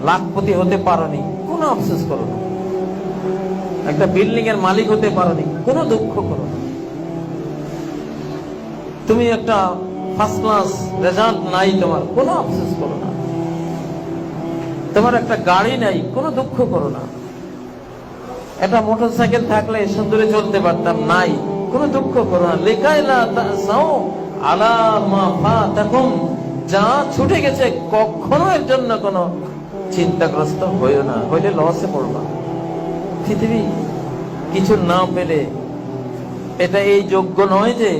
লাখপতি হতে পারোনি, কোনো আফসোস করো না। একটা বিল্ডিং এর মালিক হতে পারোনি, কোনো দুঃখ করো না। তুমি একটা ফার্স্ট ক্লাস রেজাল্ট নাই তোমার, কোনো আফসোস করো না। তোমার একটা গাড়ি নাই, কোনো দুঃখ করো না। একটা মোটরসাইকেল থাকলে সুন্দরে চলতে পারতাম, নাই, কোনো দুঃখ করো না। লেখাইলা তাসাও আলা মা ফাতাকুম, যা ছুটে গেছে কখনো এর জন্য কোনো চিন্তাগ্রস্ত হইও না, হইলে লসে পড়বা। পৃথিবী কিছু না পেলে এটা এই যোগ্য নয় যে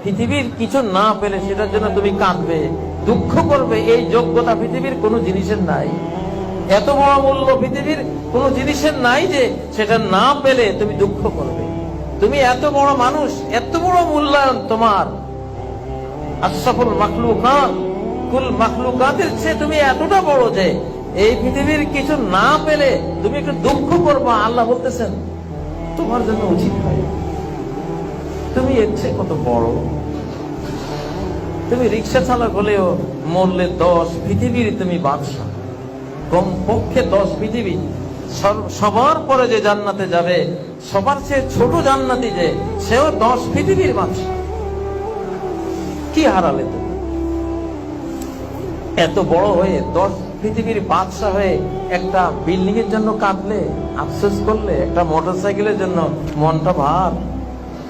পৃথিবীর কিছু না পেলে সেটার জন্য তুমি কাঁদবে, দুঃখ করবে। এই যোগ্যতা পৃথিবীর কোনো জিনিসের নাই। এত বড় মূল্য পৃথিবীর কোন জিনিসের নাই যে সেটা না পেলে তুমি দুঃখ করবে। তুমি এত বড় মানুষ, এত বড় মূল্যায়ন তোমার। আশরাফুল মাখলুকাত, কুল মাখলুকাতের চেয়ে তুমি এতটা বড় যে এই পৃথিবীর কিছু না পেলে তুমি একটু দুঃখ করবা। আল্লাহ বলতেছেন তোমার জন্য উচিত হয়, তুমি এর চেয়ে কত বড়। তুমি রিক্সা চালক হলেও মরলে 10 পৃথিবীর তুমি বাদশা, কমপক্ষে 10 পৃথিবী। সবার পরে যে জান্নাতে যাবে, সবার চেয়ে ছোট জান্নাতি যে, সেও 10 পৃথিবীর বাদশা। কি হারালে তুমি? এত বড় হয়ে 10 পৃথিবীর বাদশা হয়ে একটা বিল্ডিং এর জন্য কাঁদলে, আফসোস করলে, একটা মোটরসাইকেলের জন্য মনটা ভার,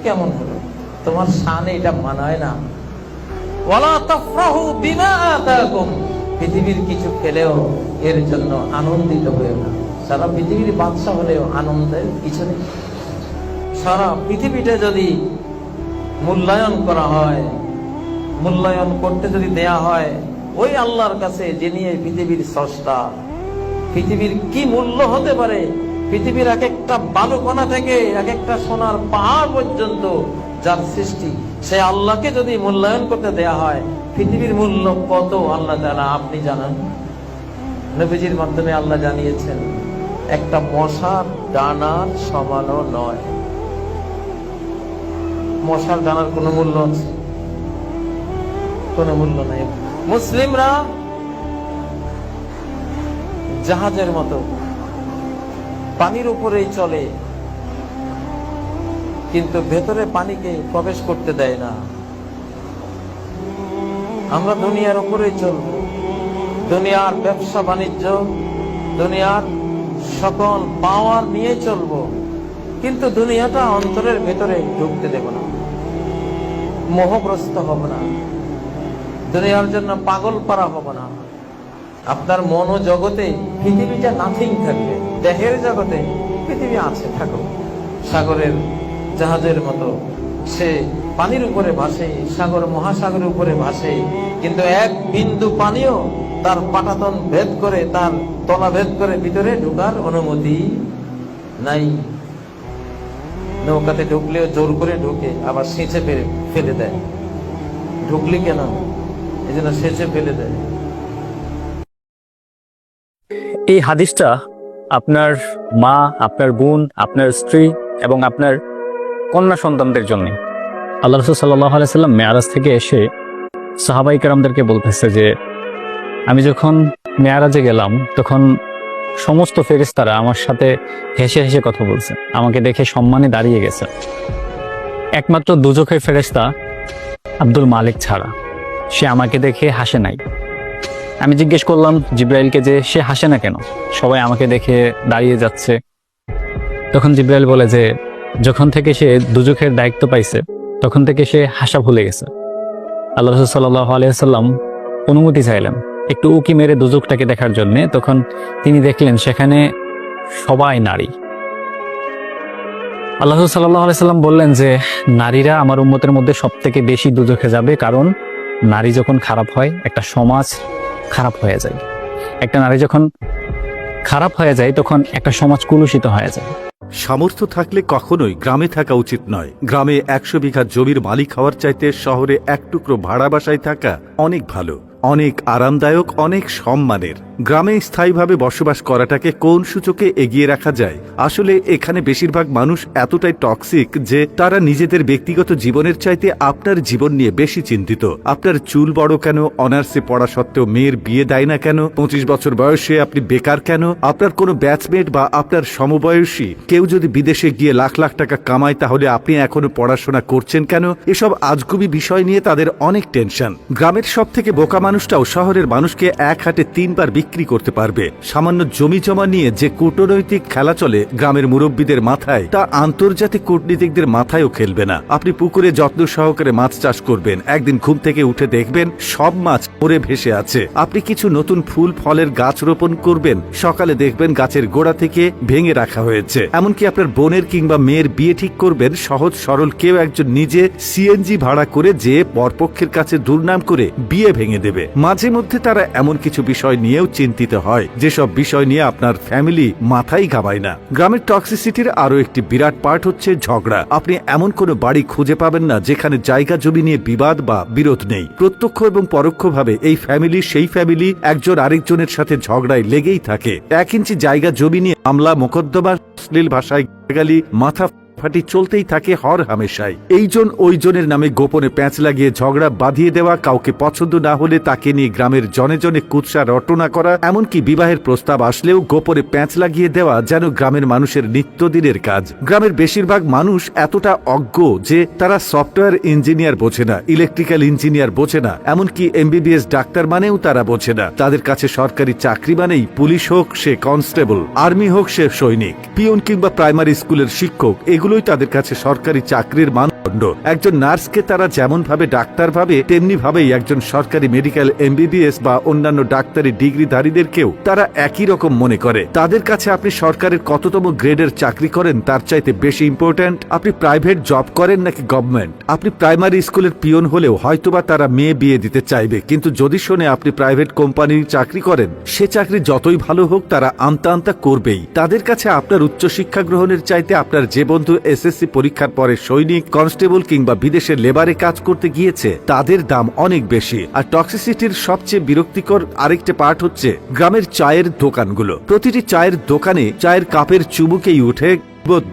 কেমন হলো? তোমার শানে এটা মানায় না। ওয়ালা তাফরাহু বিমা আতাকুম, পৃথিবীর কিছু পেলেও এর জন্য আনন্দিত হয়ে না। সারা পৃথিবীর বাদশা হলেও আনন্দের কিছু নেই। সারা পৃথিবীটা যদি মূল্যায়ন করা হয়, মূল্যায়ন করতে যদি দেয়া হয় ওই আল্লাহর কাছে, যিনি এই পৃথিবীর স্রষ্টা, পৃথিবীর কি মূল্য হতে পারে? পৃথিবীর এক একটা বালুকণা থেকে এক একটা সোনার পাহাড় পর্যন্ত যার সৃষ্টি, সে আল্লাহকে যদি মূল্যায়ন করতে দেয়া হয়, পৃথিবীর মূল্য কত আল্লাহ তাআলা আপনি জানেন। নবীজির মাধ্যমে আল্লাহ জানিয়েছেন একটা মশার ডানার সমানও নয়। মশার ডানার কোনো মূল্য আছে? কোনো মূল্য নাই। মুসলিমরা জাহাজের মতো পানির উপরেই চলে, কিন্তু ভেতরে পানিকে প্রবেশ করতে দেয় না। আমরা দুনিয়ার উপরে চলব, দুনিয়ার ব্যবসা বাণিজ্য, দুনিয়ার সকল পাওয়ার নিয়ে চলব, কিন্তু দুনিয়াটা অন্তরের ভেতরে ঢুকতে দেব না, মোহগ্রস্ত হব না, দুনিয়ার জন্য পাগল পারা হব না। আপনার মনো জগতে পৃথিবীটা নাথিং থাকবে, দেহের জগতে পৃথিবী আছে, থাকুক। সাগরের জাহাজের মতো সে পানির উপরে ভাসে, সাগর মহাসাগরের উপরে ভাসে, কিন্তু এক বিন্দু পানিও তার পাটাতন ভেদ করে, তার তলা ভেদ করে ভিতরে ঢোকার অনুমতি নাই। নৌকাতে ঢুকলেও জোর করে ঢুকে, আবার সেচে ফেলে দেয়। ঢুকলি কেন? এই জন্য সেচে ফেলে দেয়। এই হাদিসটা আপনার মা, আপনার বোন, আপনার স্ত্রী এবং আপনার কন্যা সন্তানদের জন্য। আল্লাহ রাসূল সাল্লাল্লাহু আলাইহি সাল্লাম মেরাজ থেকে এসে সাহাবায়ে কেরামদেরকে বলতেছে যে আমি যখন মেরাজে গেলাম তখন সমস্ত ফেরেশতারা আমার সাথে হেসে হেসে কথা বলছে, আমাকে দেখে সম্মানে দাঁড়িয়ে গেছে। একমাত্র দুজখের ফেরেশতা আব্দুল মালিক ছাড়া, সে আমাকে দেখে হাসে নাই। আমি জিজ্ঞেস করলাম জিব্রাইলকে যে সে হাসে না কেন, সবাই আমাকে দেখে দাঁড়িয়ে যাচ্ছে। তখন জিব্রাইল বলে যে যখন থেকে সে দুজখের দায়িত্ব পাইছে তখন থেকে সে হাসা ভুলে গেছে। আল্লাহ রাসূল সাল্লাল্লাহু আলাইহি ওয়াসাল্লাম অনুমতি চাইলেন একটু উকি মেরে দুজখটাকে দেখার জন্য। তখন তিনি দেখলেন সেখানে সবাই নারী। আল্লাহ রাসূল সাল্লাল্লাহু আলাইহি ওয়াসাল্লাম বললেন যে নারীরা আমার উম্মতের মধ্যে সবথেকে বেশি দুজখে যাবে, কারণ নারী যখন খারাপ হয় একটা সমাজ খারাপ হয়ে যায়। একটা নারী যখন খারাপ হয়ে যায় তখন একটা সমাজ কুলুষিত হয়ে যায়। সামর্থ্য থাকলে কখনোই গ্রামে থাকা উচিত নয়। গ্রামে 100 বিঘা জমির মালিক হওয়ার চাইতে শহরে এক টুকরো ভাড়া বাসায় থাকা অনেক ভালো। অনেক আরামদায়ক, অনেক সম্মানের। গ্রামে স্থায়ীভাবে বসবাস করাটাকে কোন সূচকে এগিয়ে রাখা যায়? আসলে এখানে বেশিরভাগ মানুষ এতটাই টক্সিক যে তারা নিজেদের ব্যক্তিগত জীবনের চাইতে আপনার জীবন নিয়ে বেশি চিন্তিত। আপনার চুল বড় কেন, অনার্সে পড়া সত্ত্বেও মেয়ের বিয়ে দেয় না কেন, 25 বছর বয়সে আপনি বেকার কেন, আপনার কোনো ব্যাচমেট বা আপনার সমবয়সী কেউ যদি বিদেশে গিয়ে লাখ লাখ টাকা কামায় তাহলে আপনি এখনো পড়াশোনা করছেন কেন, এসব আজগুবি বিষয় নিয়ে তাদের অনেক টেনশন। গ্রামের সব থেকে বোকা মানুষটাও শহরের মানুষকে এক হাটে 3 বার বিক্রি করতে পারবে। সামান্য জমি জমা নিয়ে যে কূটনৈতিক খেলা চলে গ্রামের মুরব্বীদের মাথায়, তা আন্তর্জাতিক কূটনীতিকদের মাথায়ও খেলবে না। আপনি পুকুরে যত্ন সহকারে মাছ চাষ করবেন, একদিন ঘুম থেকে উঠে দেখবেন সব মাছ মরে ভেসে আছে। আপনি কিছু নতুন ফুল ফলের গাছ রোপণ করবেন, সকালে দেখবেন গাছের গোড়া থেকে ভেঙে রাখা হয়েছে। এমনকি আপনার বোনের কিংবা মেয়ের বিয়ে ঠিক করবেন, সহজ সরল কেউ একজন নিজে সিএনজি ভাড়া করে যে বরপক্ষের কাছে দুর্নাম করে বিয়ে ভেঙে দেবে। মাঝে মধ্যে তারা এমন কিছু বিষয় নিয়েও চিন্তিত হয় যেসব বিষয় নিয়ে আপনার ফ্যামিলি মাথায় ঘামায় না। গ্রামের টক্সিসিটির আরো একটি বিরাট পার্ট হচ্ছে ঝগড়া। আপনি এমন কোনো বাড়ি খুঁজে পাবেন না যেখানে জায়গা জমি নিয়ে বিবাদ বা বিরোধ নেই। প্রত্যক্ষ এবং পরোক্ষভাবে এই ফ্যামিলি সেই ফ্যামিলি একজন আরেকজনের সাথে ঝগড়ায় লেগেই থাকে। 1 ইঞ্চি জায়গা জমি নিয়ে মামলা মোকদ্দমা, অশ্লীল ভাষায় গালি, মাথা ফাটি চলতেই থাকে হর হামেশাই। এইজন ওইজনের নামে গোপনে প্যাঁচ লাগিয়ে ঝগড়া বাঁধিয়ে দেওয়া, কাউকে পছন্দ না হলে তাকে নিয়ে গ্রামের জনে জনে কুৎসা রটনা করা, এমনকি বিবাহের প্রস্তাব আসলেও গোপনে প্যাঁচ লাগিয়ে দেওয়া যেন গ্রামের মানুষের নিত্যদিনের কাজ। গ্রামের বেশিরভাগ মানুষ এতটা অজ্ঞ যে তারা সফটওয়্যার ইঞ্জিনিয়ার বোঝে না, ইলেকট্রিক্যাল ইঞ্জিনিয়ার বোঝে না, এমনকি এমবিবিএস ডাক্তার মানেও তারা বোঝে না। তাদের কাছে সরকারি চাকরি মানেই পুলিশ হোক সে কনস্টেবল, আর্মি হোক সে সৈনিক, পিয়ন কিংবা প্রাইমারি স্কুলের শিক্ষক, এগুলোই তাদের কাছে সরকারি চাকরির মানদণ্ড। একজন নার্সকে তারা যেমন ভাবে ডাক্তার ভাবে, তেমনি ভাবেই একজন সরকারি মেডিকেল এমবিবিএস বা অন্যান্য ডাক্তারি ডিগ্রিধারীদেরকেও তারা একই রকম মনে করে। তাদের কাছে আপনি সরকারের কততম গ্রেডের চাকরি করেন তার চাইতে বেশি ইম্পর্ট্যান্ট আপনি প্রাইভেট জব করেন নাকি গভর্নমেন্ট। আপনি প্রাইমারি স্কুলের পিয়ন হলেও হয়তোবা তারা মেয়ে বিয়ে দিতে চাইবে, কিন্তু যদি শোনে আপনি প্রাইভেট কোম্পানির চাকরি করেন, সে চাকরি যতই ভালো হোক তারা আমতা আমতা করবেই। তাদের কাছে আপনার উচ্চশিক্ষা গ্রহণের চাইতে আপনার যে বন্ধু এসএসসি পরীক্ষার পরে সৈনিক, কনস্টেবল কিংবা বিদেশের লেবারে কাজ করতে গিয়েছে তাদের দাম অনেক বেশি। আর টক্সিসিটির সবচেয়ে বিরক্তিকর আরেকটা পার্ট হচ্ছে গ্রামের চায়ের দোকানগুলো। প্রতিটি চায়ের দোকানে চায়ের কাপের চুমুকেই উঠে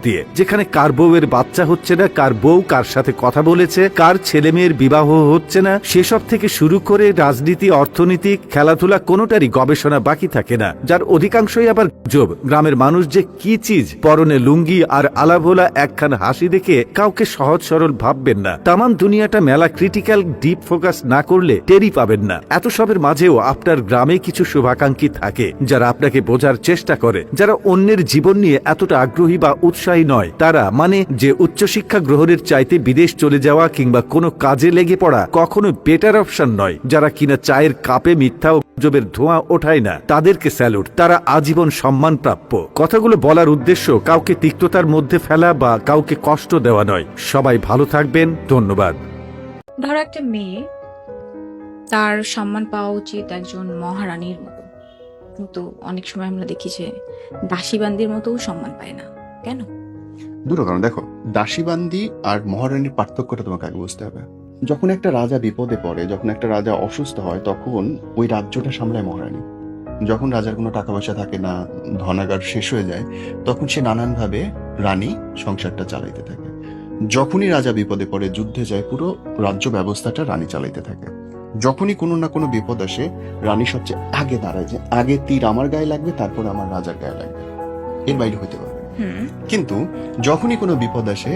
দিয়ে, যেখানে কার বউয়ের বাচ্চা হচ্ছে না, কার বউ কার সাথে কথা বলেছে, কার ছেলে মেয়ের বিবাহ হচ্ছে না, সেসব থেকে শুরু করে রাজনীতি, অর্থনীতি, খেলাধুলা কোনোটারই গবেষণা বাকি থাকে না, যার অধিকাংশই আবার গুজব। গ্রামের মানুষ যে কি চিজ, পরনে লুঙ্গি আর আলাভোলা একখান হাসি দেখে কাউকে সহজ সরল ভাববেন না। তামাম দুনিয়াটা মেলা ক্রিটিক্যাল ডিপ ফোকাস না করলে টেরি পাবেন না। এত সবের মাঝেও আপনার গ্রামে কিছু শুভাকাঙ্ক্ষী থাকে যারা আপনাকে বোঝার চেষ্টা করে, যারা অন্যের জীবন নিয়ে এতটা আগ্রহী বা উৎসাহী নয়। তারা মানে যে উচ্চশিক্ষা গ্রহণের চাইতে বিদেশ চলে যাওয়া কিংবা কোনো কাজে লেগে পড়া কখনো বেটার অপশন নয়, যারা কিনা চায়ের কাপে মিথ্যা ও গুজবের ধোঁয়া ওঠায় না, তাদেরকে স্যালুট। তারা আজীবন সম্মান প্রাপ্য। কথাগুলো বলার উদ্দেশ্য কাউকে তিক্ততার মধ্যে ফেলা বা কাউকে কষ্ট দেওয়া নয়। সবাই ভালো থাকবেন, ধন্যবাদ। ধরো একটা মেয়ে, তার সম্মান পাওয়া উচিত একজন মহারানীর মতো, কিন্তু অনেক সময় আমরা দেখি যে দাসীবান্দির মতো সম্মান পায় না। কেন? দুটো কারণ। দেখো, দাসীবান্দি আর মহারানীর পার্থক্যটা তোমাকে আগে বুঝতে হবে। যখন একটা রাজা বিপদে পড়ে, যখন একটা রাজা অসুস্থ হয়, তখন ওই রাজ্যটা সামলায় মহারানী। যখন রাজার কোনো টাকা পয়সা থাকে না, ধনাগার শেষ হয়ে যায়, তখন সে নানানভাবে রানী সংসারটা চালাইতে থাকে। যখনই রাজা বিপদে পড়ে, যুদ্ধে যায়, পুরো রাজ্য ব্যবস্থাটা রানী চালাইতে থাকে। যখনই কোনো না কোনো বিপদ আসে, রানী সবচেয়ে আগে দাঁড়ায় যে আগে তীর আমার গায়ে লাগবে, তারপর আমার রাজার গায়ে লাগবে, এর বাইরে হইতে পারবে। কিন্তু যখনই কোনো বিপদ আসে,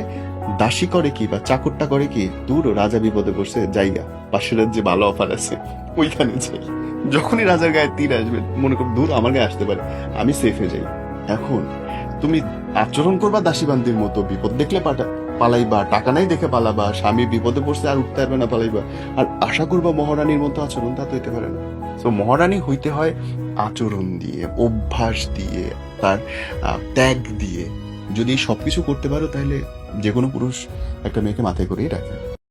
দাসী করে কি বা চাকরটা করে কি, দূর রাজা বিপদে পড়ছে, জায়গা পাশের যে ভালো অফার আছে ওইখানে যাই। যখনই রাজার গায়ে তীর আসবে, মনে করো দূর আমার গায়ে আসতে পারে, আমি সেফে যাই। এখন তুমি আচরণ করবা দাসীবান্দির মতো, বিপদ দেখলে পালাইবা, টাকা নাই দেখে পালাবা, স্বামী বিপদে পড়ছে আর উঠতে পারবে না, পালাইবা। আর আশা করবা মহারানীর মতো আচরণ, তা তো হইতে পারে না। তো মহারানী হইতে হয় আচরণ দিয়ে, অভ্যাস দিয়ে, তার ত্যাগ দিয়ে। যদি সবকিছু করতে পারো, তাহলে যে কোনো পুরুষ একটা মেয়েকে মাথায় করেই রাখে।